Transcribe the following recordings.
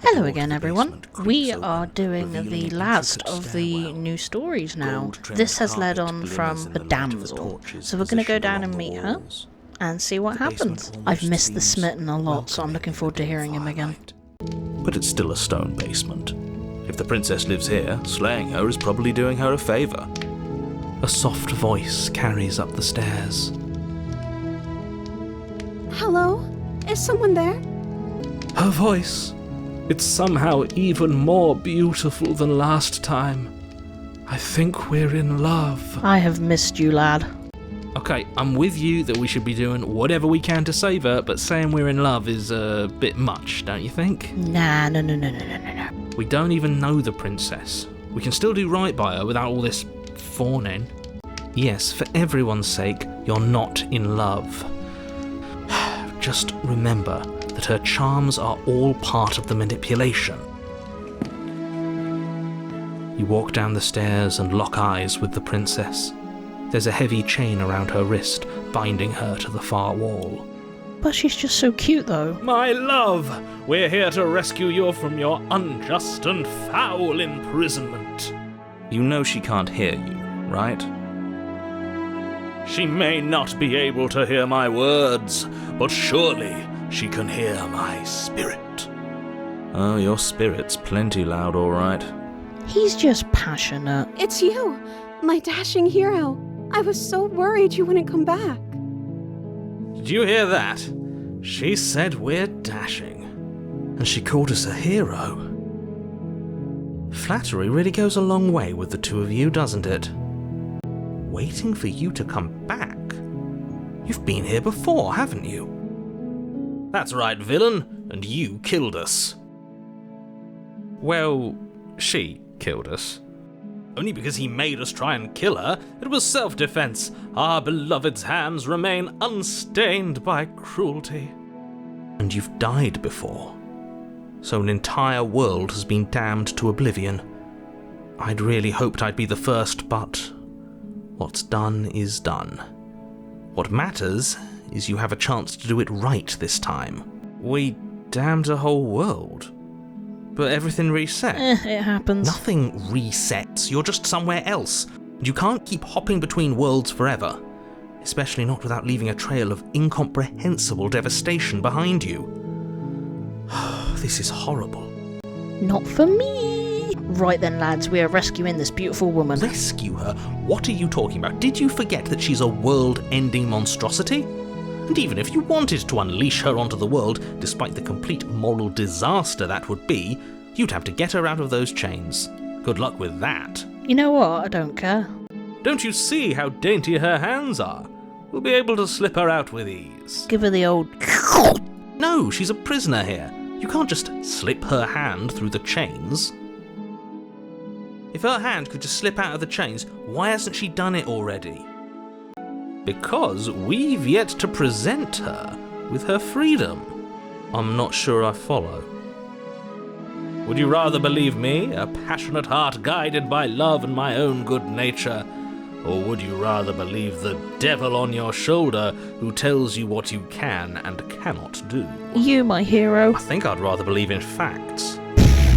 Hello again, everyone. We are doing the last of the new stories now. This has led on from the damsel, so we're going to go down and meet her and see what happens. I've missed the smitten a lot, so I'm looking forward to hearing him again. But it's still a stone basement. If the princess lives here, slaying her is probably doing her a favour. A soft voice carries up the stairs. Hello? Is someone there? Her voice. It's somehow even more beautiful than last time. I think we're in love. I have missed you, lad. Okay, I'm with you that we should be doing whatever we can to save her, but saying we're in love is a bit much, don't you think? Nah, no. We don't even know the princess. We can still do right by her without all this fawning. Yes, for everyone's sake, you're not in love. Just remember that her charms are all part of the manipulation. You walk down the stairs and lock eyes with the princess. There's a heavy chain around her wrist, binding her to the far wall. But she's just so cute, though. My love, we're here to rescue you from your unjust and foul imprisonment. You know she can't hear you, right? She may not be able to hear my words, but surely she can hear my spirit. Oh, your spirit's plenty loud, all right. He's just passionate. It's you, my dashing hero. I was so worried you wouldn't come back. Did you hear that? She said we're dashing. And she called us a hero. Flattery really goes a long way with the two of you, doesn't it? Waiting for you to come back. You've been here before, haven't you? That's right, villain, and you killed us. Well, she killed us. Only because he made us try and kill her. It was self-defense. Our beloved's hands remain unstained by cruelty. And you've died before. So an entire world has been damned to oblivion. I'd really hoped I'd be the first, but what's done is done. What matters is you have a chance to do it right this time. We damned a whole world. But everything reset. It happens. Nothing resets. You're just somewhere else. And you can't keep hopping between worlds forever. Especially not without leaving a trail of incomprehensible devastation behind you. This is horrible. Not for me. Right then, lads, we are rescuing this beautiful woman. Rescue her? What are you talking about? Did you forget that she's a world-ending monstrosity? And even if you wanted to unleash her onto the world, despite the complete moral disaster that would be, you'd have to get her out of those chains. Good luck with that. You know what? I don't care. Don't you see how dainty her hands are? We'll be able to slip her out with ease. Give her the old... No, she's a prisoner here. You can't just slip her hand through the chains. If her hand could just slip out of the chains, why hasn't she done it already? Because we've yet to present her with her freedom. I'm not sure I follow. Would you rather believe me, a passionate heart guided by love and my own good nature? Or would you rather believe the devil on your shoulder who tells you what you can and cannot do? You, my hero. I think I'd rather believe in facts.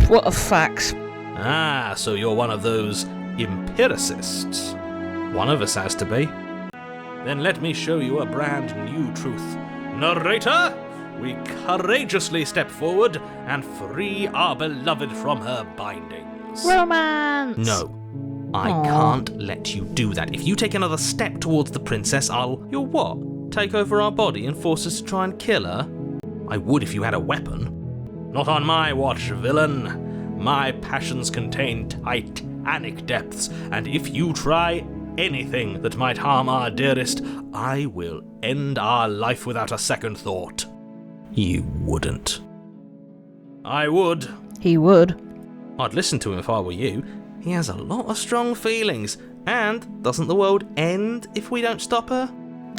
What are facts? Ah, so you're one of those empiricists. One of us has to be. Then let me show you a brand new truth. Narrator, we courageously step forward and free our beloved from her bindings. Romance! No, I can't let you do that. If you take another step towards the princess, You'll what? Take over our body and force us to try and kill her? I would if you had a weapon. Not on my watch, villain. My passions contain titanic depths, and if you try anything that might harm our dearest, I will end our life without a second thought. You wouldn't. I would. He would. I'd listen to him if I were you. He has a lot of strong feelings. And doesn't the world end if we don't stop her?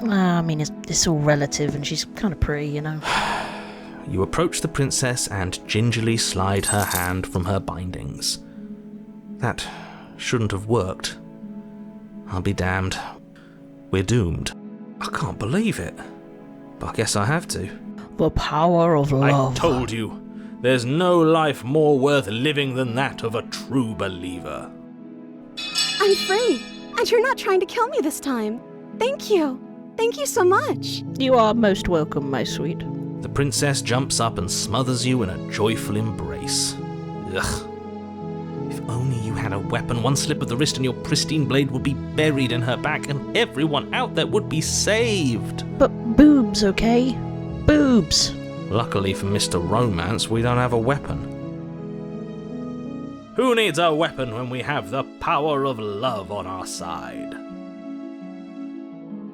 I mean, it's all relative, and she's kind of pretty, you know. You approach the princess and gingerly slide her hand from her bindings. That shouldn't have worked. I'll be damned. We're doomed. I can't believe it. But I guess I have to. The power of love. I told you. There's no life more worth living than that of a true believer. I'm free, and you're not trying to kill me this time. Thank you. Thank you so much. You are most welcome, my sweet. The princess jumps up and smothers you in a joyful embrace. Ugh. If only you had a weapon, one slip of the wrist and your pristine blade would be buried in her back and everyone out there would be saved. But boobs, okay? Boobs. Luckily for Mr. Romance, we don't have a weapon. Who needs a weapon when we have the power of love on our side?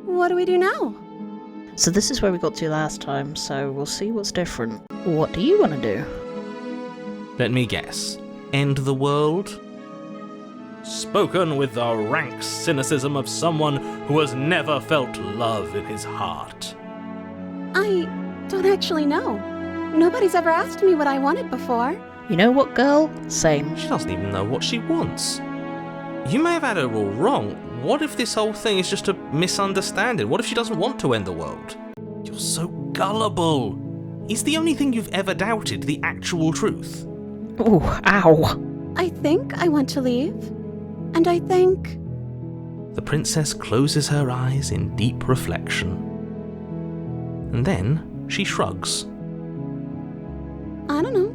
What do we do now? So this is where we got to last time, so we'll see what's different. What do you want to do? Let me guess. End the world? Spoken with the rank cynicism of someone who has never felt love in his heart. I don't actually know. Nobody's ever asked me what I wanted before. You know what, girl? Same. She doesn't even know what she wants. You may have had her all wrong. What if this whole thing is just a misunderstanding? What if she doesn't want to end the world? You're so gullible. Is the only thing you've ever doubted the actual truth? Ooh, ow. I think I want to leave. And I think... The princess closes her eyes in deep reflection. And then she shrugs. I don't know.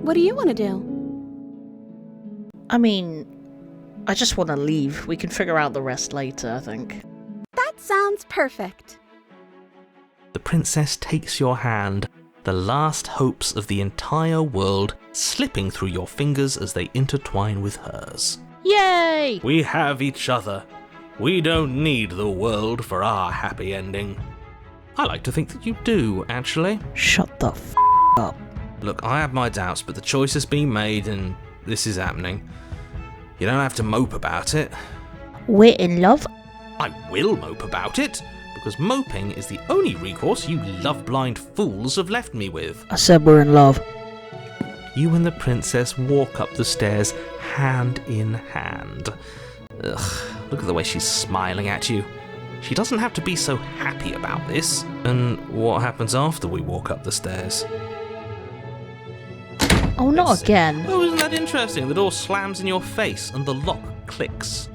What do you want to do? I mean, I just want to leave. We can figure out the rest later, I think. That sounds perfect. The princess takes your hand, the last hopes of the entire world slipping through your fingers as they intertwine with hers. Yay! We have each other. We don't need the world for our happy ending. I like to think that you do, actually. Shut the f*** up. Look, I have my doubts, but the choice has been made and this is happening. You don't have to mope about it. We're in love? I will mope about it, because moping is the only recourse you love-blind fools have left me with. I said we're in love. You and the princess walk up the stairs, hand in hand. Ugh, look at the way she's smiling at you. She doesn't have to be so happy about this. And what happens after we walk up the stairs? Oh, not again. Oh, isn't that interesting? The door slams in your face and the lock clicks.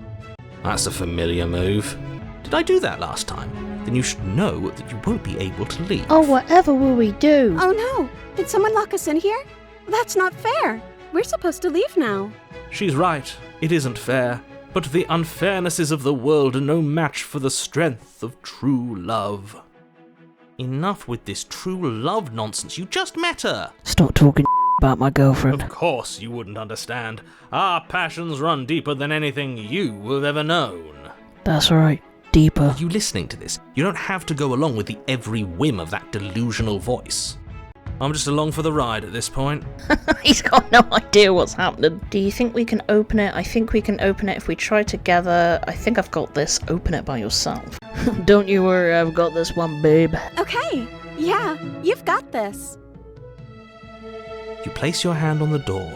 That's a familiar move. Did I do that last time? Then you should know that you won't be able to leave. Oh, whatever will we do? Oh no! Did someone lock us in here? That's not fair. We're supposed to leave now. She's right. It isn't fair. But the unfairnesses of the world are no match for the strength of true love. Enough with this true love nonsense. You just met her. Stop talking about my girlfriend. Of course you wouldn't understand. Our passions run deeper than anything you have ever known. That's right. Deeper. Are you listening to this? You don't have to go along with the every whim of that delusional voice. I'm just along for the ride at this point. He's got no idea what's happening. Do you think we can open it? I think we can open it if we try together. I think I've got this. Open it by yourself. Don't you worry, I've got this one, babe. Okay. Yeah, you've got this. You place your hand on the door,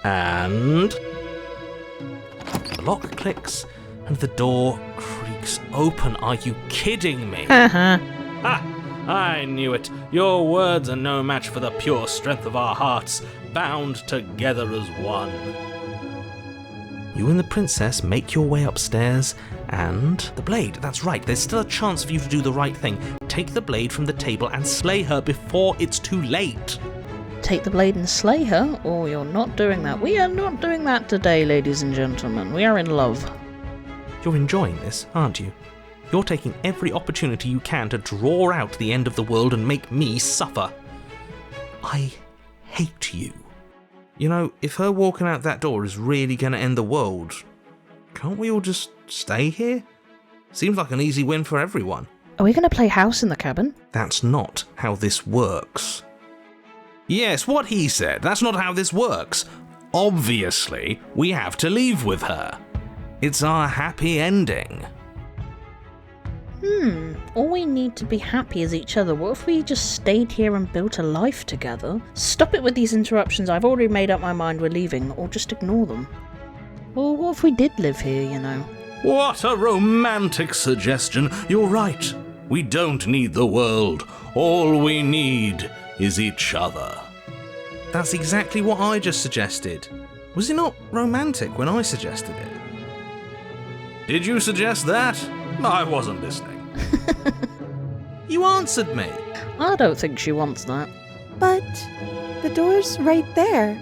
and the lock clicks, and the door creaks open. Are you kidding me? Haha. Ha! I knew it. Your words are no match for the pure strength of our hearts, bound together as one. You and the princess make your way upstairs, and the blade, that's right, there's still a chance for you to do the right thing. Take the blade from the table and slay her before it's too late. Take the blade and slay her? Oh, you're not doing that. We are not doing that today, ladies and gentlemen. We are in love. You're enjoying this, aren't you? You're taking every opportunity you can to draw out the end of the world and make me suffer. I hate you. You know, if her walking out that door is really going to end the world, can't we all just stay here? Seems like an easy win for everyone. Are we going to play house in the cabin? That's not how this works. Yes, what he said. That's not how this works. Obviously, we have to leave with her. It's our happy ending. All we need to be happy is each other. What if we just stayed here and built a life together? Stop it with these interruptions. I've already made up my mind we're leaving, or just ignore them. Well, what if we did live here, you know? What a romantic suggestion. You're right. We don't need the world. All we need is each other. That's exactly what I just suggested. Was it not romantic when I suggested it? Did you suggest that? I wasn't listening. You answered me. I don't think she wants that. But the door's right there.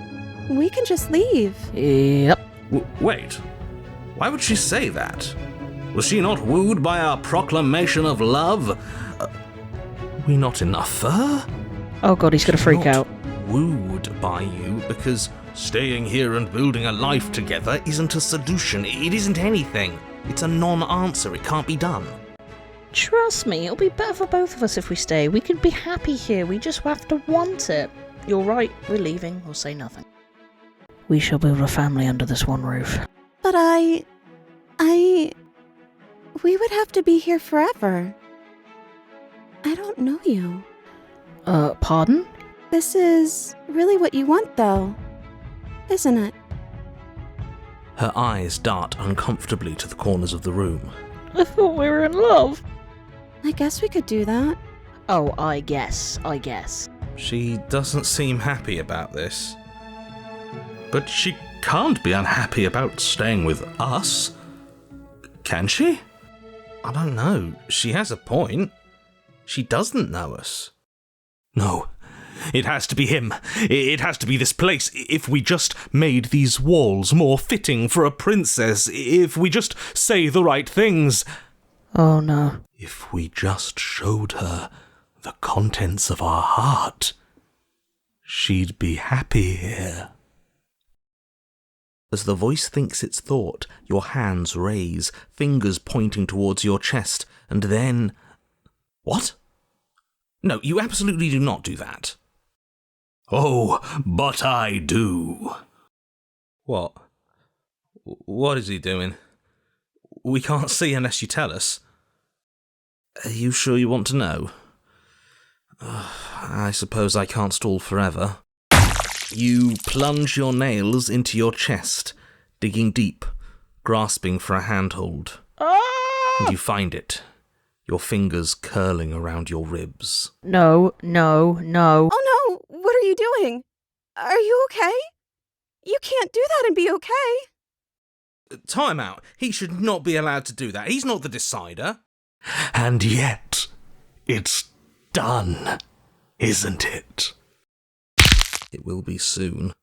We can just leave. Yep. Wait. Why would she say that? Was she not wooed by our proclamation of love? We not enough for her? Oh god, he's gonna freak out. Wooed by you because staying here and building a life together isn't a solution. It isn't anything. It's a non-answer. It can't be done. Trust me, it'll be better for both of us if we stay. We could be happy here, we just have to want it. You're right, we're leaving, we'll say nothing. We shall build a family under this one roof. But we would have to be here forever. I don't know you. Pardon? This is really what you want, though, isn't it? Her eyes dart uncomfortably to the corners of the room. I thought we were in love. I guess we could do that. Oh, I guess. She doesn't seem happy about this. But she can't be unhappy about staying with us. Can she? I don't know. She has a point. She doesn't know us. No. It has to be him. It has to be this place. If we just made these walls more fitting for a princess. If we just say the right things. Oh no. If we just showed her the contents of our heart. She'd be happy here. As the voice thinks its thought, your hands raise, fingers pointing towards your chest, and then... What? No, you absolutely do not do that. Oh, but I do. What? What is he doing? We can't see unless you tell us. Are you sure you want to know? I suppose I can't stall forever. You plunge your nails into your chest, digging deep, grasping for a handhold. And you find it, your fingers curling around your ribs. No. Oh no! What are you doing? Are you okay? You can't do that and be okay. Time out. He should not be allowed to do that. He's not the decider. And yet, it's done, isn't it? It will be soon.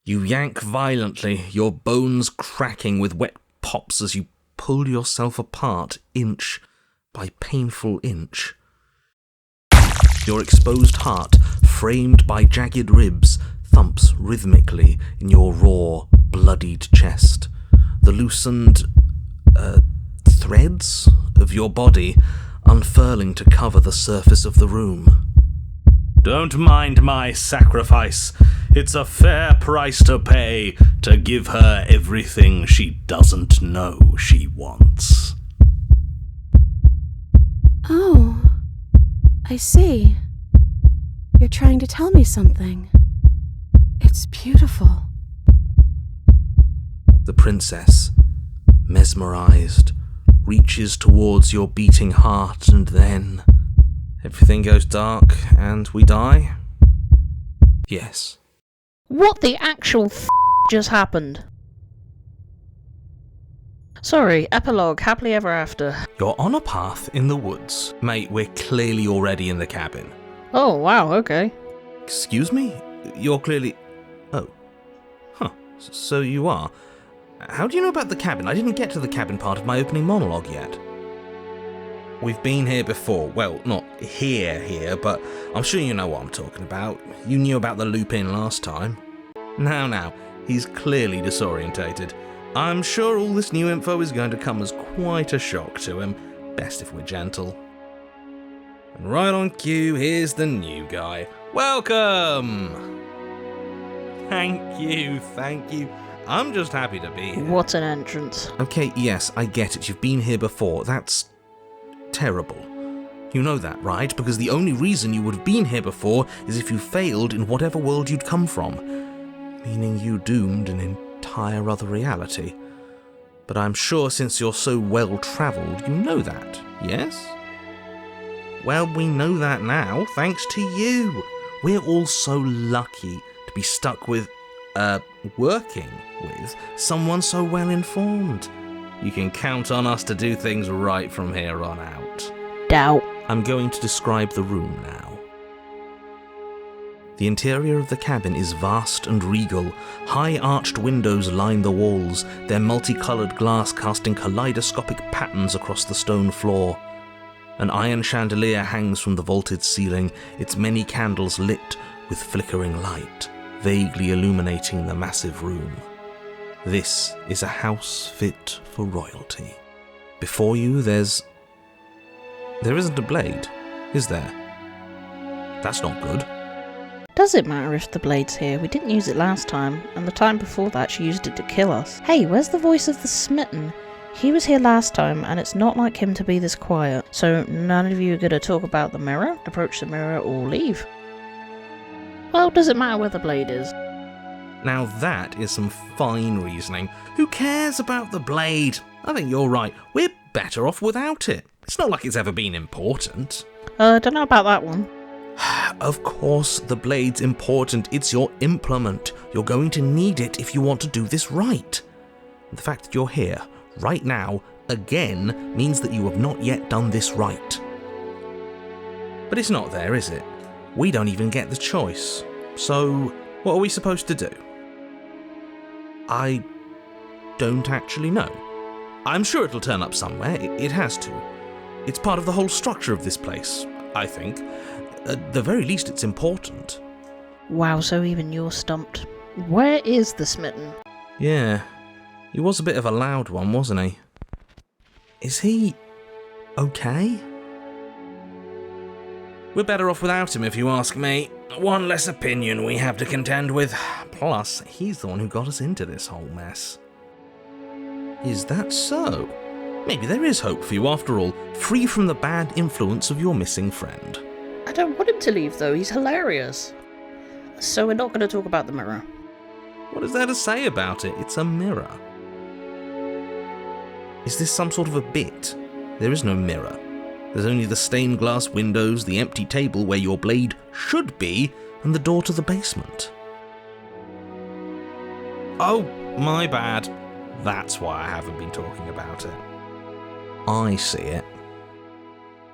You yank violently, your bones cracking with wet pops as you pull yourself apart inch by painful inch. Your exposed heart, framed by jagged ribs, thumps rhythmically in your raw, bloodied chest. The loosened, threads of your body unfurling to cover the surface of the room. Don't mind my sacrifice. It's a fair price to pay to give her everything she doesn't know she wants. Oh, I see. You're trying to tell me something. It's beautiful. The princess, mesmerized, reaches towards your beating heart, and then everything goes dark and we die? Yes. What the actual just happened? Sorry, epilogue, happily ever after. You're on a path in the woods. Mate, we're clearly already in the cabin. Oh, wow, okay. Excuse me? You're clearly... Oh. Huh. So you are. How do you know about the cabin? I didn't get to the cabin part of my opening monologue yet. We've been here before. Well, not here, but I'm sure you know what I'm talking about. You knew about the loop-in last time. Now, he's clearly disorientated. I'm sure all this new info is going to come as quite a shock to him. Best if we're gentle. And right on cue, here's the new guy. Welcome! Thank you. I'm just happy to be here. What an entrance. Okay, yes, I get it. You've been here before. That's terrible. You know that, right? Because the only reason you would have been here before is if you failed in whatever world you'd come from. Meaning you doomed an entire other reality. But I'm sure since you're so well-travelled, you know that, yes? Well, we know that now, thanks to you. We're all so lucky to be stuck with, working with someone so well informed. You can count on us to do things right from here on out. Doubt. I'm going to describe the room now. The interior of the cabin is vast and regal. High arched windows line the walls, their multicoloured glass casting kaleidoscopic patterns across the stone floor. An iron chandelier hangs from the vaulted ceiling, its many candles lit with flickering light, vaguely illuminating the massive room. This is a house fit for royalty. Before you, there isn't a blade, is there? That's not good. Does it matter if the blade's here? We didn't use it last time, and the time before that she used it to kill us. Hey, where's the voice of the smitten? He was here last time, and it's not like him to be this quiet. So none of you are going to talk about the mirror, approach the mirror, or leave? Well, does it matter where the blade is? Now that is some fine reasoning. Who cares about the blade? I think you're right. We're better off without it. It's not like it's ever been important. Don't know about that one. Of course, the blade's important. It's your implement. You're going to need it if you want to do this right. The fact that you're here, right now, again, means that you have not yet done this right. But it's not there, is it? We don't even get the choice. So, what are we supposed to do? I don't actually know. I'm sure it'll turn up somewhere. It has to. It's part of the whole structure of this place, I think. At the very least, it's important. Wow, so even you're stumped. Where is the smitten? Yeah, he was a bit of a loud one, wasn't he? Is he okay? We're better off without him, if you ask me. One less opinion we have to contend with. Plus, he's the one who got us into this whole mess. Is that so? Maybe there is hope for you after all, free from the bad influence of your missing friend. I don't want him to leave though, he's hilarious. So we're not going to talk about the mirror. What is there to say about it? It's a mirror. Is this some sort of a bit? There is no mirror. There's only the stained glass windows, the empty table where your blade should be, and the door to the basement. Oh, my bad. That's why I haven't been talking about it. I see it.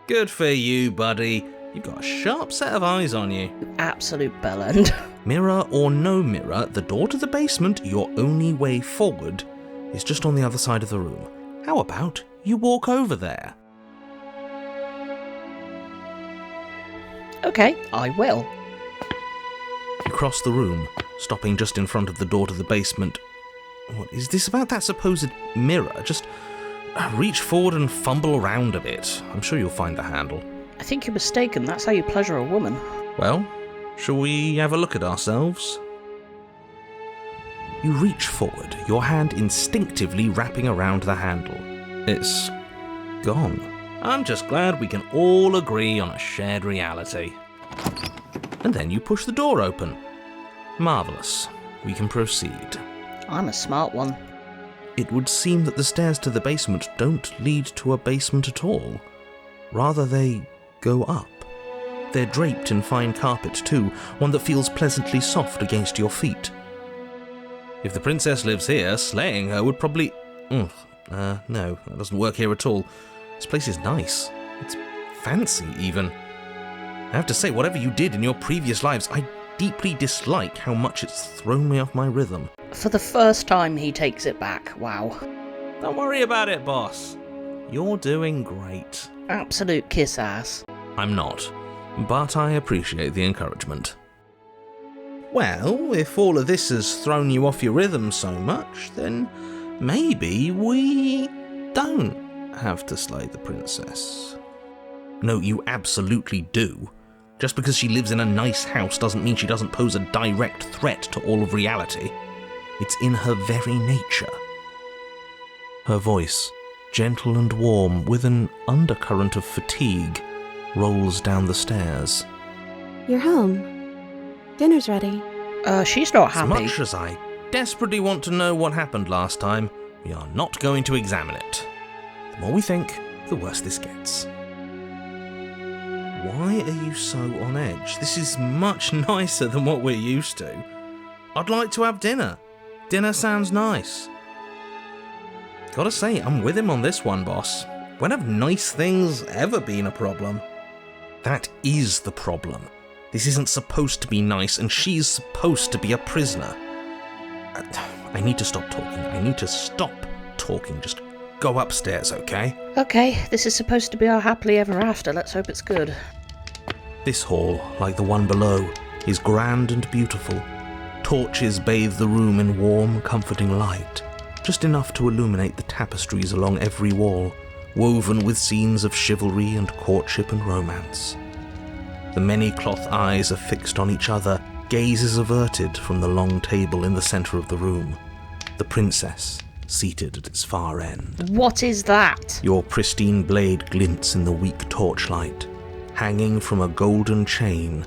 Good for you, buddy. You've got a sharp set of eyes on you. Absolute bellend. Mirror or no mirror, the door to the basement, your only way forward, is just on the other side of the room. How about you walk over there? Okay, I will. You cross the room, stopping just in front of the door to the basement. What is this about that supposed mirror? Just reach forward and fumble around a bit. I'm sure you'll find the handle. I think you're mistaken, that's how you pleasure a woman. Well, shall we have a look at ourselves? You reach forward, your hand instinctively wrapping around the handle. It's gone. I'm just glad we can all agree on a shared reality. And then you push the door open. Marvellous. We can proceed. I'm a smart one. It would seem that the stairs to the basement don't lead to a basement at all. Rather, they go up. They're draped in fine carpet too, one that feels pleasantly soft against your feet. If the princess lives here, slaying her would probably... no, that doesn't work here at all. This place is nice. It's fancy, even. I have to say, whatever you did in your previous lives, I deeply dislike how much it's thrown me off my rhythm. For the first time, he takes it back. Wow. Don't worry about it, boss. You're doing great. Absolute kiss ass. I'm not, but I appreciate the encouragement. Well, if all of this has thrown you off your rhythm so much, then maybe we don't have to slay the princess. No, you absolutely do. Just because she lives in a nice house doesn't mean she doesn't pose a direct threat to all of reality. It's in her very nature. Her voice, gentle and warm, with an undercurrent of fatigue, rolls down the stairs. You're home. Dinner's ready. She's not happy. As much as I desperately want to know what happened last time, we are not going to examine it. The more we think, the worse this gets. Why are you so on edge? This is much nicer than what we're used to. I'd like to have dinner. Dinner sounds nice. Gotta say, I'm with him on this one, boss. When have nice things ever been a problem? That is the problem. This isn't supposed to be nice, and she's supposed to be a prisoner. I need to stop talking. Just go upstairs, okay? Okay, this is supposed to be our happily ever after. Let's hope it's good. This hall, like the one below, is grand and beautiful. Torches bathe the room in warm, comforting light, just enough to illuminate the tapestries along every wall, woven with scenes of chivalry and courtship and romance. The many cloth eyes are fixed on each other, gazes averted from the long table in the centre of the room. The princess, seated at its far end. What is that? Your pristine blade glints in the weak torchlight, hanging from a golden chain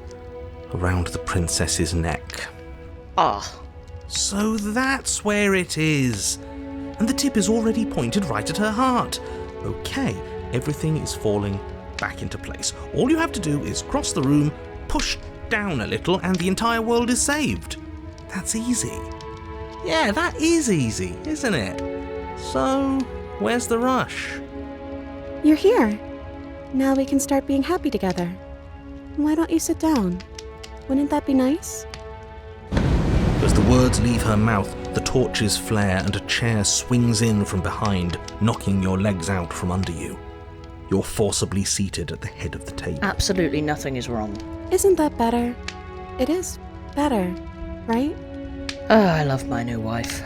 around the princess's neck. Ah. So that's where it is. And the tip is already pointed right at her heart. Okay, everything is falling back into place. All you have to do is cross the room, push down a little, and the entire world is saved. That's easy. Yeah, that is easy, isn't it? So, where's the rush? You're here. Now we can start being happy together. Why don't you sit down? Wouldn't that be nice? As the words leave her mouth, the torches flare and a chair swings in from behind, knocking your legs out from under you. You're forcibly seated at the head of the table. Absolutely nothing is wrong. Isn't that better? It is better, right? Oh, I love my new wife.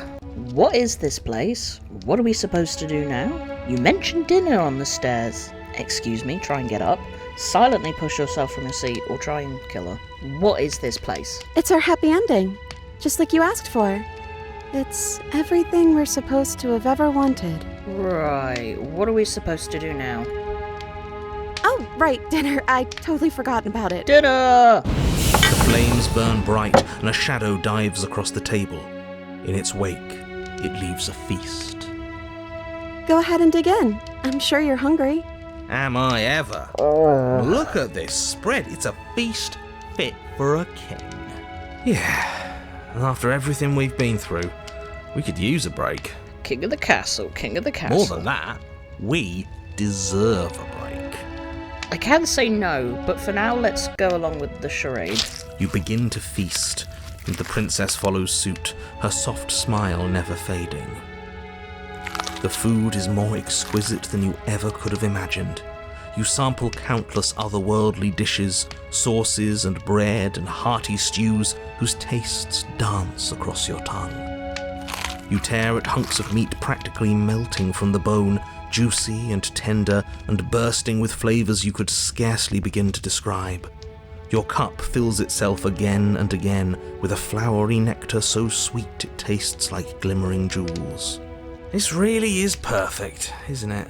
What is this place? What are we supposed to do now? You mentioned dinner on the stairs. Excuse me, try and get up. Silently push yourself from your seat or try and kill her. What is this place? It's our happy ending, just like you asked for. It's everything we're supposed to have ever wanted. Right, what are we supposed to do now? Oh, right, dinner. I totally forgotten about it. Dinner! The flames burn bright and a shadow dives across the table. In its wake, it leaves a feast. Go ahead and dig in. I'm sure you're hungry. Am I ever? Look at this spread. It's a feast fit for a king. Yeah, after everything we've been through, we could use a break. King of the castle, king of the castle. More than that, we deserve a break. I can say no, but for now let's go along with the charade. You begin to feast, and the princess follows suit, her soft smile never fading. The food is more exquisite than you ever could have imagined. You sample countless otherworldly dishes, sauces and bread and hearty stews whose tastes dance across your tongue. You tear at hunks of meat practically melting from the bone, juicy and tender and bursting with flavours you could scarcely begin to describe. Your cup fills itself again and again with a flowery nectar so sweet it tastes like glimmering jewels. This really is perfect, isn't it?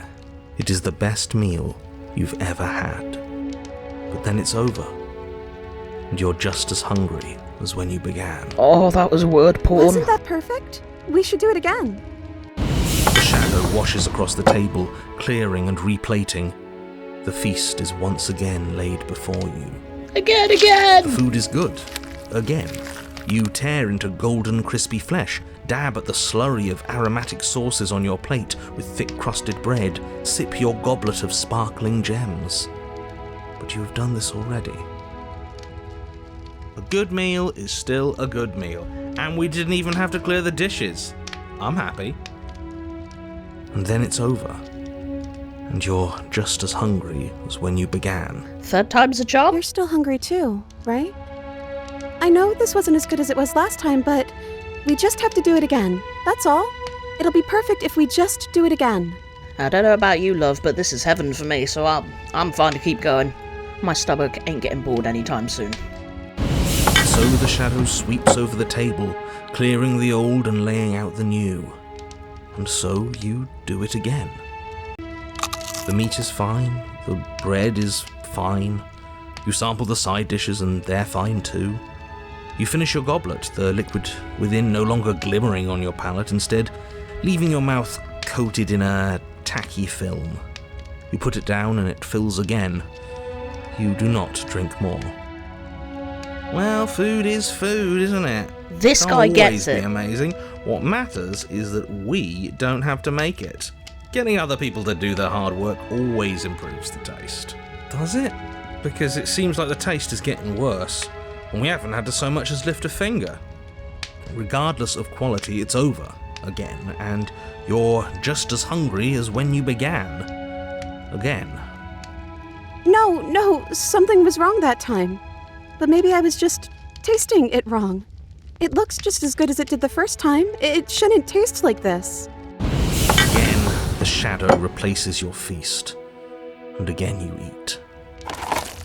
It is the best meal you've ever had. But then it's over, and you're just as hungry as when you began. Oh, that was word porn. Wasn't that perfect? We should do it again. The shadow washes across the table, clearing and replating. The feast is once again laid before you. Again! The food is good. Again. You tear into golden crispy flesh, dab at the slurry of aromatic sauces on your plate with thick-crusted bread, sip your goblet of sparkling gems. But you have done this already. A good meal is still a good meal, and we didn't even have to clear the dishes. I'm happy. And then it's over, and you're just as hungry as when you began. Third time's a charm? You're still hungry too, right? I know this wasn't as good as it was last time, but we just have to do it again. That's all. It'll be perfect if we just do it again. I don't know about you, love, but this is heaven for me, so I'm fine to keep going. My stomach ain't getting bored anytime soon. So the shadow sweeps over the table, clearing the old and laying out the new. And so you do it again. The meat is fine, the bread is fine. You sample the side dishes and they're fine too. You finish your goblet, the liquid within no longer glimmering on your palate, instead leaving your mouth coated in a tacky film. You put it down and it fills again. You do not drink more. Well, food is food, isn't it? This guy gets Can't always it. be amazing. What matters is that we don't have to make it. Getting other people to do the hard work always improves the taste. Does it? Because it seems like the taste is getting worse, and we haven't had to so much as lift a finger. Regardless of quality, it's over again, and you're just as hungry as when you began. Again. No, something was wrong that time. But maybe I was just tasting it wrong. It looks just as good as it did the first time. It shouldn't taste like this. Again, the shadow replaces your feast, and again you eat.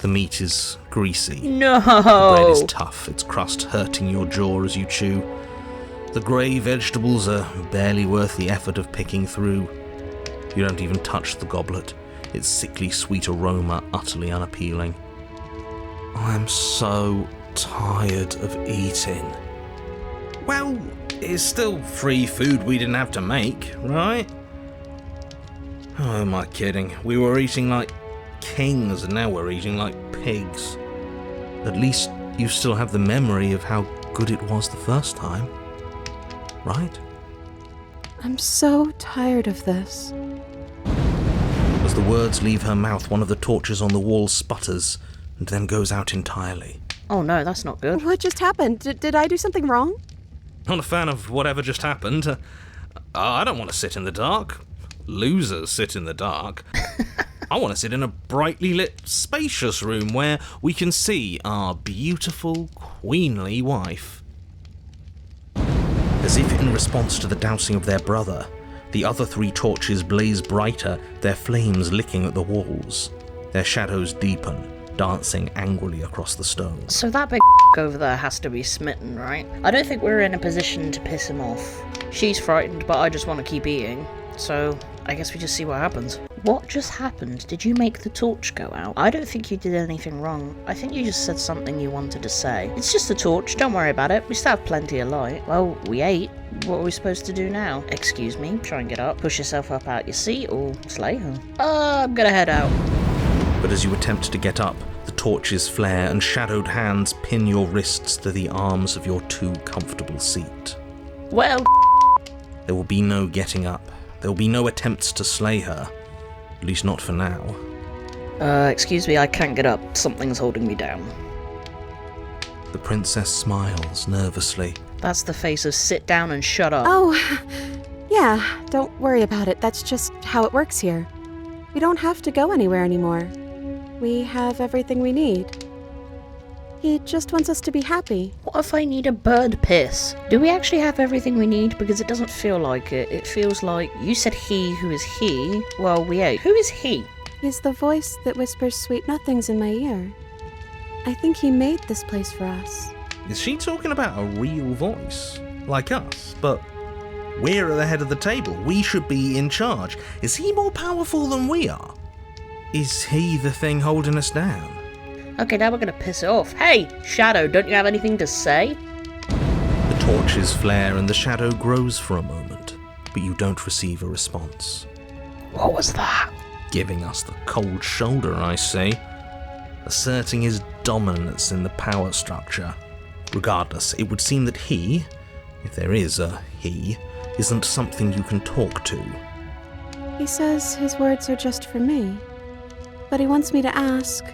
The meat is greasy. No. The bread is tough, its crust hurting your jaw as you chew. The grey vegetables are barely worth the effort of picking through. You don't even touch the goblet, its sickly sweet aroma utterly unappealing. I'm so tired of eating. Well, it's still free food we didn't have to make, right? Oh, am I kidding? We were eating like kings and now we're eating like pigs. At least you still have the memory of how good it was the first time, right? I'm so tired of this. As the words leave her mouth, one of the torches on the wall sputters and then goes out entirely. Oh no, that's not good. What just happened? Did I do something wrong? Not a fan of whatever just happened. I don't want to sit in the dark. Losers sit in the dark. I want to sit in a brightly lit, spacious room where we can see our beautiful, queenly wife. As if in response to the dousing of their brother, the other 3 torches blaze brighter, their flames licking at the walls. Their shadows deepen, dancing angrily across the stone. So that big over there has to be smitten, right? I don't think we're in a position to piss him off. She's frightened, but I just want to keep eating. So I guess we just see what happens. What just happened? Did you make the torch go out? I don't think you did anything wrong. I think you just said something you wanted to say. It's just a torch, don't worry about it. We still have plenty of light. Well, we ate. What are we supposed to do now? Excuse me, try and get up. Push yourself up out your seat or slay her. I'm gonna head out. But as you attempt to get up, the torches flare and shadowed hands pin your wrists to the arms of your too comfortable seat. Well, There will be no getting up. There will be no attempts to slay her. At least not for now. excuse me, I can't get up. Something's holding me down. The princess smiles nervously. That's the face of sit down and shut up. Oh, yeah, don't worry about it. That's just how it works here. We don't have to go anywhere anymore. We have everything we need. He just wants us to be happy. What if I need a bird piss? Do we actually have everything we need? Because it doesn't feel like it. It feels like you said he, who is he? Well, we ate. Who is he? He's the voice that whispers sweet nothings in my ear. I think he made this place for us. Is she talking about a real voice? Like us? But we're at the head of the table. We should be in charge. Is he more powerful than we are? Is he the thing holding us down? Okay, now we're gonna piss it off. Hey, Shadow, don't you have anything to say? The torches flare and the shadow grows for a moment, but you don't receive a response. What was that? Giving us the cold shoulder, I see. Asserting his dominance in the power structure. Regardless, it would seem that he, if there is a he, isn't something you can talk to. He says his words are just for me. But he wants me to ask,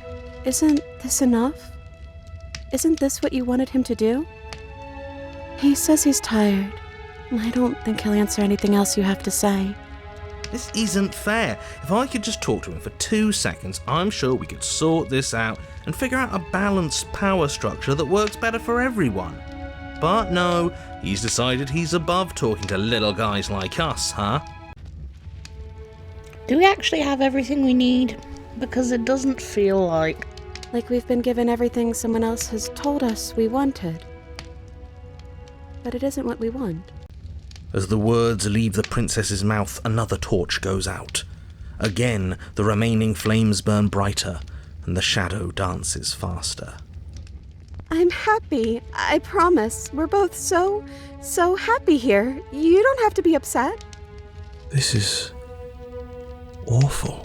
isn't this enough? Isn't this what you wanted him to do? He says he's tired. I don't think he'll answer anything else you have to say. This isn't fair. If I could just talk to him for 2 seconds, I'm sure we could sort this out and figure out a balanced power structure that works better for everyone. But no, he's decided he's above talking to little guys like us, huh? Do we actually have everything we need? Because it doesn't feel like... Like we've been given everything someone else has told us we wanted. But it isn't what we want. As the words leave the princess's mouth, another torch goes out. Again, the remaining flames burn brighter, and the shadow dances faster. I'm happy, I promise. We're both so happy here. You don't have to be upset. This is awful.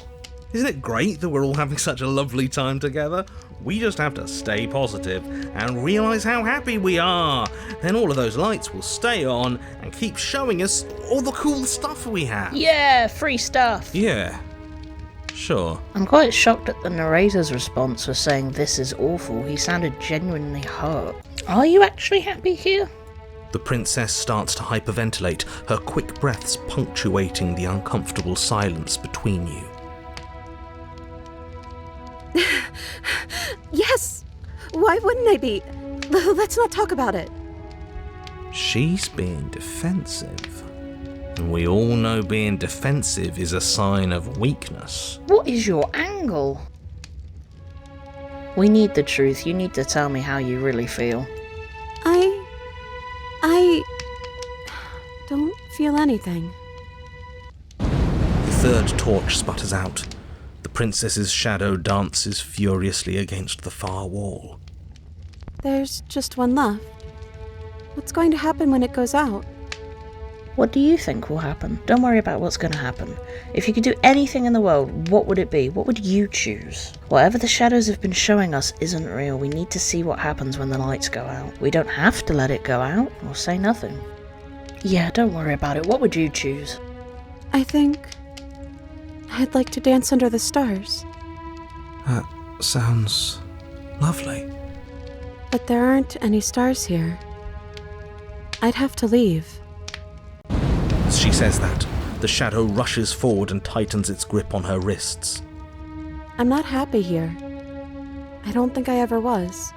Isn't it great that we're all having such a lovely time together? We just have to stay positive and realise how happy we are. Then all of those lights will stay on and keep showing us all the cool stuff we have. Yeah, free stuff. Yeah, sure. I'm quite shocked at the narrator's response for saying this is awful. He sounded genuinely hurt. Are you actually happy here? The princess starts to hyperventilate, her quick breaths punctuating the uncomfortable silence between you. Yes! Why wouldn't I be? Let's not talk about it. She's being defensive. And we all know being defensive is a sign of weakness. What is your angle? We need the truth. You need to tell me how you really feel. I don't feel anything. The third torch sputters out. The princess's shadow dances furiously against the far wall. There's just one left. What's going to happen when it goes out? What do you think will happen? Don't worry about what's going to happen. If you could do anything in the world, what would it be? What would you choose? Whatever the shadows have been showing us isn't real. We need to see what happens when the lights go out. We don't have to let it go out or say nothing. Yeah, don't worry about it. What would you choose? I think I'd like to dance under the stars. That sounds lovely. But there aren't any stars here. I'd have to leave. As she says that, the shadow rushes forward and tightens its grip on her wrists. I'm not happy here. I don't think I ever was.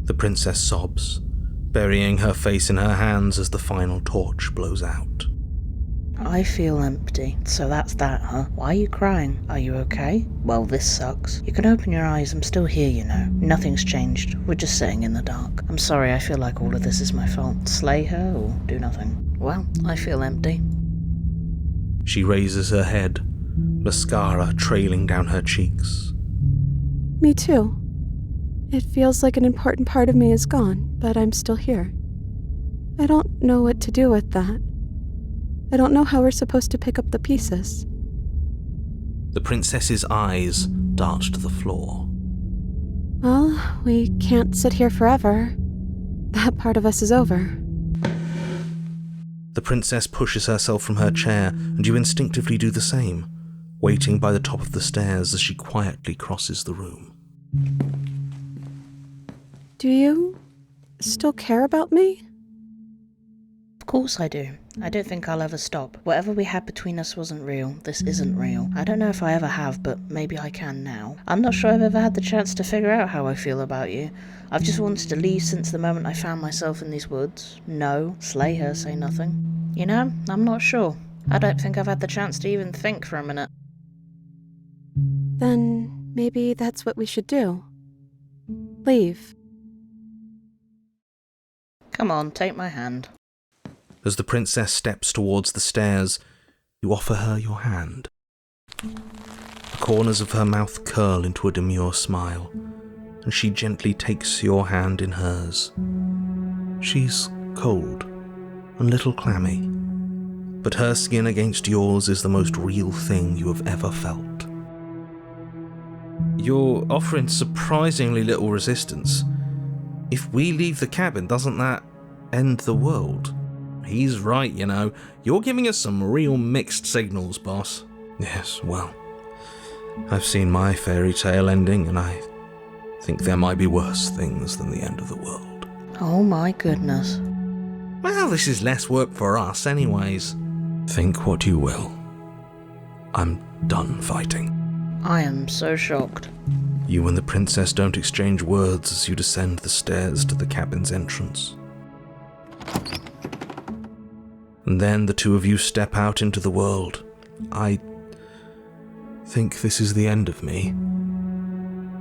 The princess sobs, burying her face in her hands as the final torch blows out. I feel empty. So that's that, huh? Why are you crying? Are you okay? Well, this sucks. You can open your eyes. I'm still here, you know. Nothing's changed. We're just sitting in the dark. I'm sorry, I feel like all of this is my fault. Slay her or do nothing? Well, I feel empty. She raises her head, mascara trailing down her cheeks. Me too. It feels like an important part of me is gone, but I'm still here. I don't know what to do with that. I don't know how we're supposed to pick up the pieces. The princess's eyes dart to the floor. Well, we can't sit here forever. That part of us is over. The princess pushes herself from her chair, and you instinctively do the same, waiting by the top of the stairs as she quietly crosses the room. Do you still care about me? Of course I do. I don't think I'll ever stop. Whatever we had between us wasn't real. This isn't real. I don't know if I ever have, but maybe I can now. I'm not sure I've ever had the chance to figure out how I feel about you. I've just wanted to leave since the moment I found myself in these woods. No, slay her, say nothing. You know, I'm not sure. I don't think I've had the chance to even think for a minute. Then maybe that's what we should do. Leave. Come on, take my hand. As the princess steps towards the stairs, you offer her your hand. The corners of her mouth curl into a demure smile, and she gently takes your hand in hers. She's cold and a little clammy, but her skin against yours is the most real thing you have ever felt. You're offering surprisingly little resistance. If we leave the cabin, doesn't that end the world? He's right, you know. You're giving us some real mixed signals, boss. Yes, well, I've seen my fairy tale ending, and I think there might be worse things than the end of the world. Oh my goodness. Well, this is less work for us anyways. Think what you will. I'm done fighting. I am so shocked. You and the princess don't exchange words as you descend the stairs to the cabin's entrance. And then the two of you step out into the world. I think this is the end of me,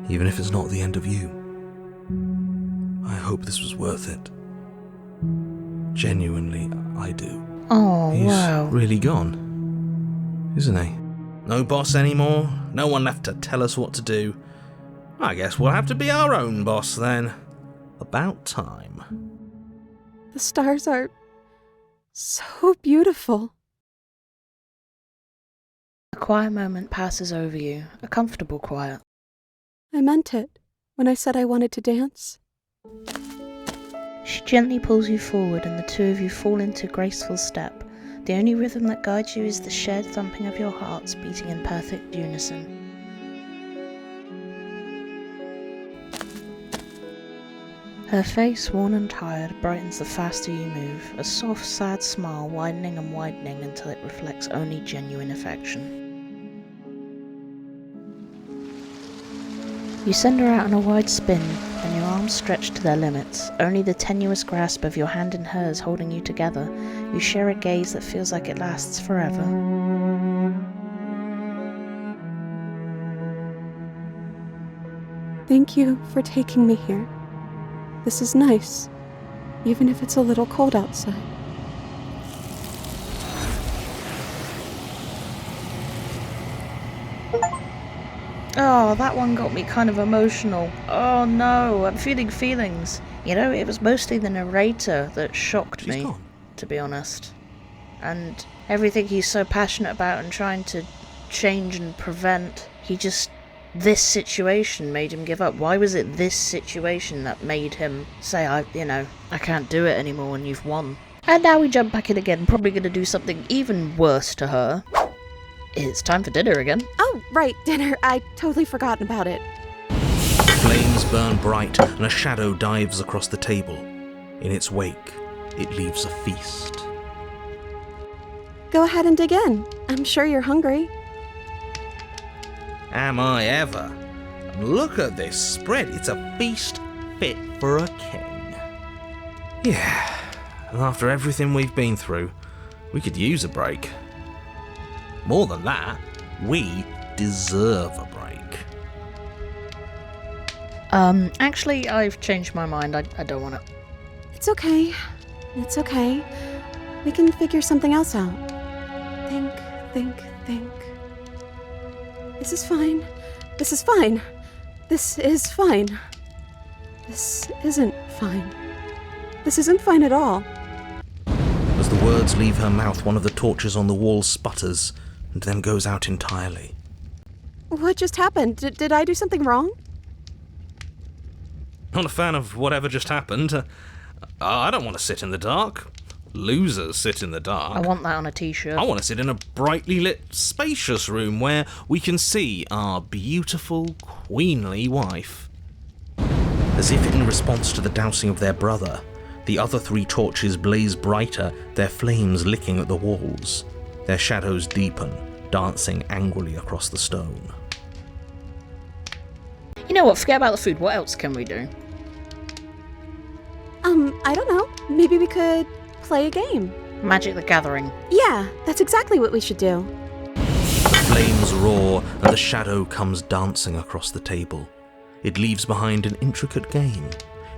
even if it's not the end of you. I hope this was worth it. Genuinely, I do. Oh, He's wow. really gone, isn't he? No boss anymore, no one left to tell us what to do. I guess we'll have to be our own boss then. About time. The stars are so beautiful. A quiet moment passes over you, a comfortable quiet. I meant it when I said I wanted to dance. She gently pulls you forward and the two of you fall into graceful step. The only rhythm that guides you is the shared thumping of your hearts beating in perfect unison. Her face, worn and tired, brightens the faster you move, a soft, sad smile widening and widening until it reflects only genuine affection. You send her out on a wide spin, and your arms stretch to their limits, only the tenuous grasp of your hand in hers holding you together. You share a gaze that feels like it lasts forever. Thank you for taking me here. This is nice, even if it's a little cold outside. Oh, that one got me kind of emotional. Oh no, I'm feeling feelings. You know, it was mostly the narrator that shocked me, to be honest. And everything he's so passionate about and trying to change and prevent, this situation made him give up. Why was it this situation that made him say, I can't do it anymore and you've won? And now we jump back in again, probably going to do something even worse to her. It's time for dinner again. Oh, right, dinner. I totally forgotten about it. Flames burn bright and a shadow dives across the table. In its wake, it leaves a feast. Go ahead and dig in. I'm sure you're hungry. Am I ever? Look at this spread. It's a feast fit for a king. Yeah, and after everything we've been through, we could use a break. More than that, we deserve a break. Actually, I've changed my mind. I don't want to. It's okay. It's okay. We can figure something else out. Think. This is fine. This is fine. This is fine. This isn't fine. This isn't fine at all. As the words leave her mouth, one of the torches on the wall sputters and then goes out entirely. What just happened? Did I do something wrong? Not a fan of whatever just happened. I don't want to sit in the dark. Losers sit in the dark. I want that on a t-shirt. I want to sit in a brightly lit, spacious room where we can see our beautiful, queenly wife. As if in response to the dousing of their brother, the other three torches blaze brighter, their flames licking at the walls. Their shadows deepen, dancing angrily across the stone. You know what? Forget about the food. What else can we do? I don't know. Maybe we could play a game. Magic the Gathering. Yeah, that's exactly what we should do. The flames roar and the shadow comes dancing across the table. It leaves behind an intricate game.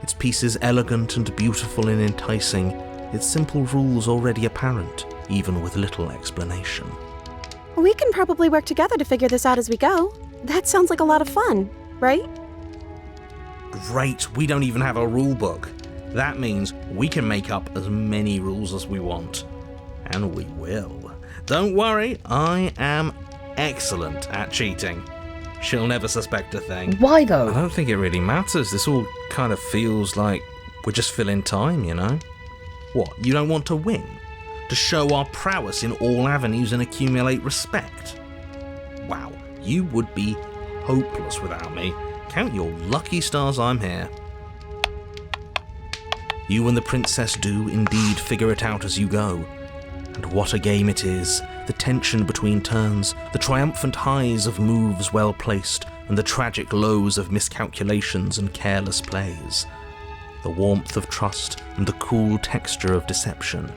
Its pieces elegant and beautiful and enticing, its simple rules already apparent, even with little explanation. We can probably work together to figure this out as we go. That sounds like a lot of fun, right? Great, we don't even have a rule book. That means we can make up as many rules as we want. And we will. Don't worry, I am excellent at cheating. She'll never suspect a thing. Why though? I don't think it really matters. This all kind of feels like we're just filling time, you know? What, you don't want to win? To show our prowess in all avenues and accumulate respect? Wow, you would be hopeless without me. Count your lucky stars I'm here. You and the princess do indeed figure it out as you go. And what a game it is. The tension between turns, the triumphant highs of moves well placed, and the tragic lows of miscalculations and careless plays. The warmth of trust and the cool texture of deception.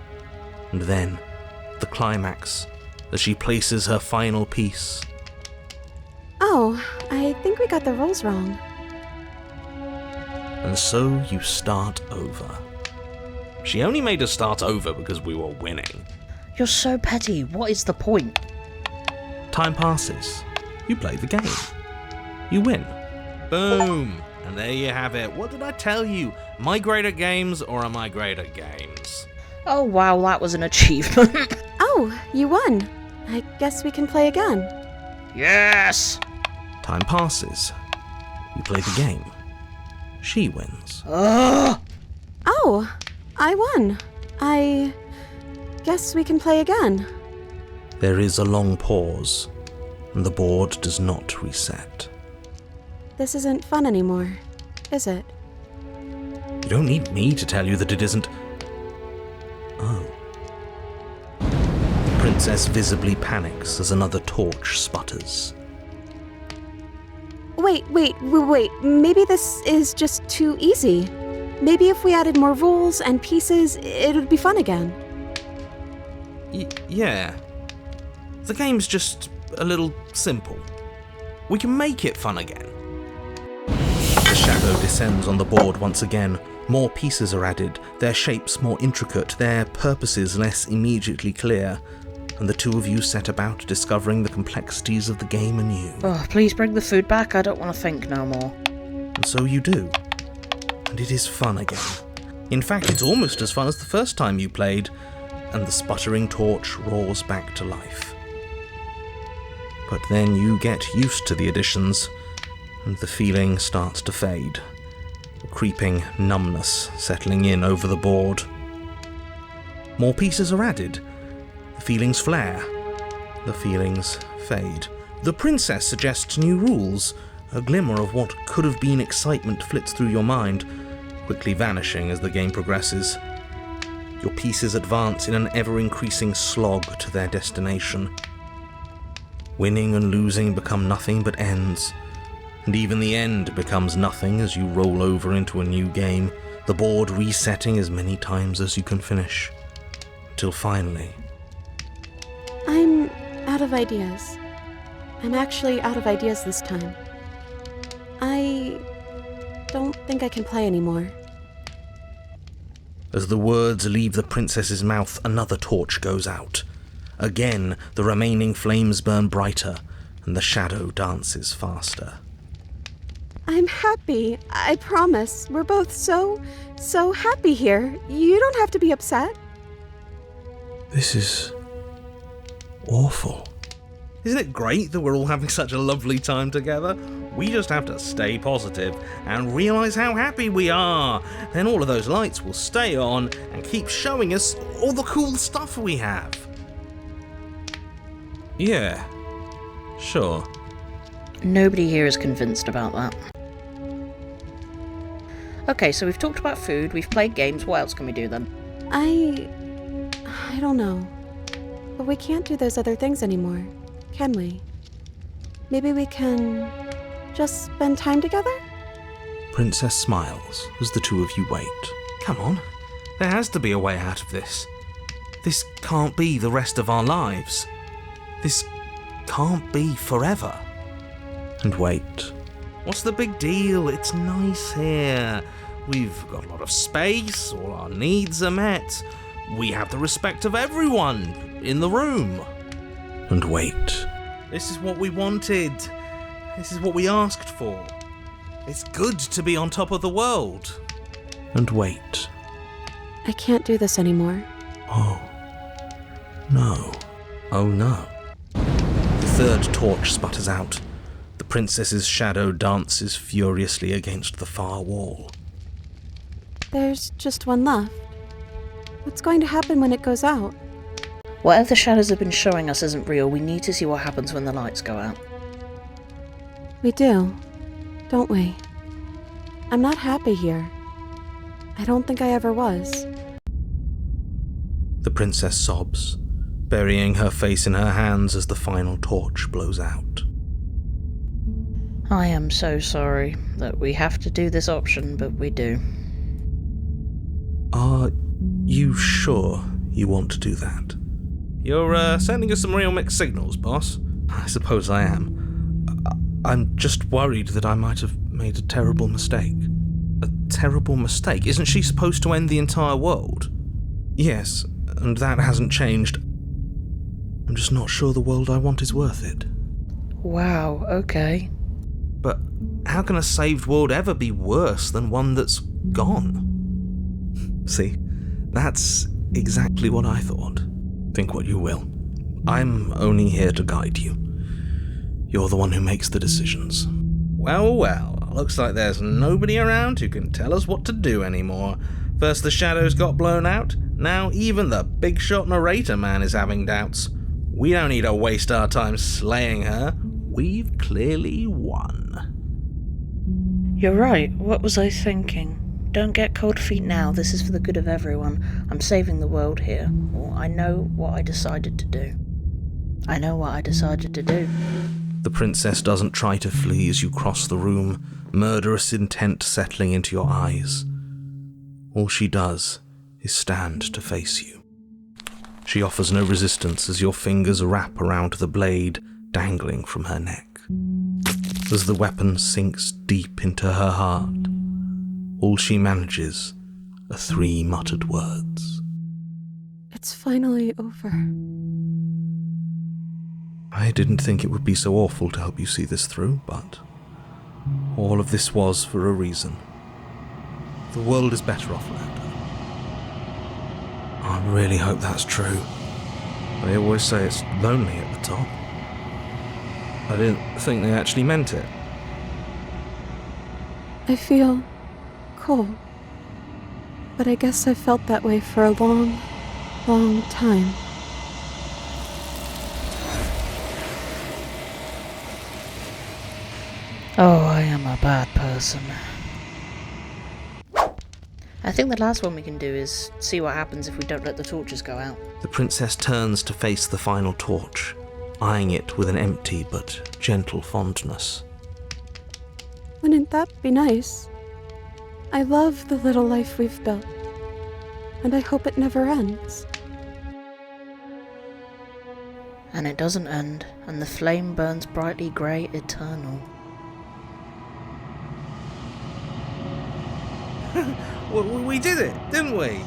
And then, the climax, as she places her final piece. Oh, I think we got the rules wrong. And so you start over. She only made us start over because we were winning. You're so petty. What is the point? Time passes. You play the game. You win. Boom. And there you have it. What did I tell you? Am I great at games or am I great at games? Oh wow, that was an achievement. Oh, you won. I guess we can play again. Yes! Time passes. You play the game. She wins. Oh, I won. I guess we can play again. There is a long pause, and the board does not reset. This isn't fun anymore, is it? You don't need me to tell you that it isn't. Oh. The princess visibly panics as another torch sputters. Wait. Maybe this is just too easy. Maybe if we added more rules and pieces, it would be fun again. Yeah. The game's just a little simple. We can make it fun again. The shadow descends on the board once again. More pieces are added, their shapes more intricate, their purposes less immediately clear, and the two of you set about discovering the complexities of the game anew. Oh, please bring the food back. I don't want to think no more. And so you do. And it is fun again. In fact, it's almost as fun as the first time you played, and the sputtering torch roars back to life. But then you get used to the additions, and the feeling starts to fade. A creeping numbness settling in over the board. More pieces are added. The feelings flare. The feelings fade. The princess suggests new rules. A glimmer of what could have been excitement flits through your mind, quickly vanishing as the game progresses. Your pieces advance in an ever-increasing slog to their destination. Winning and losing become nothing but ends, and even the end becomes nothing as you roll over into a new game, the board resetting as many times as you can finish. Till finally... I'm out of ideas. I'm actually out of ideas this time. I don't think I can play anymore. As the words leave the princess's mouth, another torch goes out. Again, the remaining flames burn brighter, and the shadow dances faster. I'm happy, I promise. We're both so happy here. You don't have to be upset. This is... awful. Isn't it great that we're all having such a lovely time together? We just have to stay positive and realise how happy we are. Then all of those lights will stay on and keep showing us all the cool stuff we have. Yeah, sure. Nobody here is convinced about that. Okay, so we've talked about food, we've played games, what else can we do then? I don't know. But we can't do those other things anymore, can we? Maybe we can just spend time together? Princess smiles as the two of you wait. Come on, there has to be a way out of this. This can't be the rest of our lives. This can't be forever. And wait. What's the big deal? It's nice here. We've got a lot of space, all our needs are met. We have the respect of everyone in the room. And wait. This is what we wanted. This is what we asked for. It's good to be on top of the world. And wait. I can't do this anymore. Oh. No. Oh no. The third torch sputters out. The princess's shadow dances furiously against the far wall. There's just one left. What's going to happen when it goes out? Whatever the shadows have been showing us isn't real. We need to see what happens when the lights go out. We do, don't we? I'm not happy here. I don't think I ever was. The princess sobs, burying her face in her hands as the final torch blows out. I am so sorry that we have to do this option, but we do. Are you sure you want to do that? You're sending us some real mixed signals, boss. I suppose I am. I'm just worried that I might have made a terrible mistake. A terrible mistake? Isn't she supposed to end the entire world? Yes, and that hasn't changed. I'm just not sure the world I want is worth it. Wow, okay. But how can a saved world ever be worse than one that's gone? See, that's exactly what I thought. Think what you will. I'm only here to guide you. You're the one who makes the decisions. Well, well, Well, looks like there's nobody around who can tell us what to do anymore. First the shadows got blown out, now even the big shot narrator man is having doubts. We don't need to waste our time slaying her. We've clearly won. You're right, what was I thinking? Don't get cold feet now, this is for the good of everyone. I'm saving the world here. Or I know what I decided to do. The princess doesn't try to flee as you cross the room, murderous intent settling into your eyes. All she does is stand to face you. She offers no resistance as your fingers wrap around the blade dangling from her neck. As the weapon sinks deep into her heart, all she manages are 3 muttered words. It's finally over. I didn't think it would be so awful to help you see this through, but all of this was for a reason. The world is better off without her. I really hope that's true. They always say it's lonely at the top. I didn't think they actually meant it. I feel cold. But I guess I've felt that way for a long, long time. Oh, I am a bad person. I think the last one we can do is see what happens if we don't let the torches go out. The princess turns to face the final torch, eyeing it with an empty but gentle fondness. Wouldn't that be nice? I love the little life we've built, and I hope it never ends. And it doesn't end, and the flame burns brightly grey eternal. We did it, didn't we?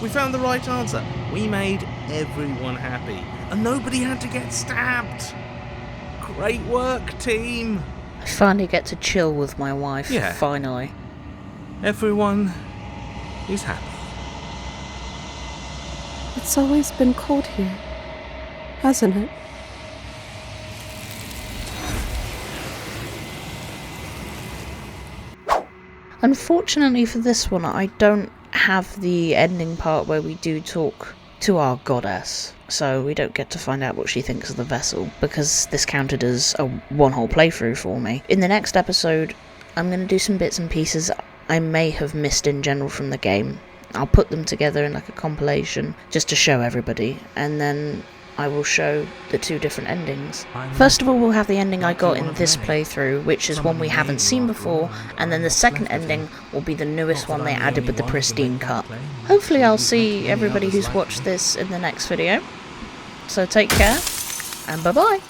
We found the right answer. We made everyone happy, and nobody had to get stabbed. Great work, team. I finally get to chill with my wife, Yeah. finally. Everyone is happy. It's always been cold here, hasn't it? Unfortunately for this one, I don't have the ending part where we do talk to our goddess, so we don't get to find out what she thinks of the vessel, because this counted as a one whole playthrough for me. In the next episode, I'm going to do some bits and pieces I may have missed in general from the game. I'll put them together in like a compilation, just to show everybody, and then I will show the 2 different endings. First of all, we'll have the ending I got in this playthrough, which is one we haven't seen before, and then the second ending will be the newest one they added with the Pristine cut. Hopefully I'll see everybody who's watched this in the next video. So take care, and bye bye!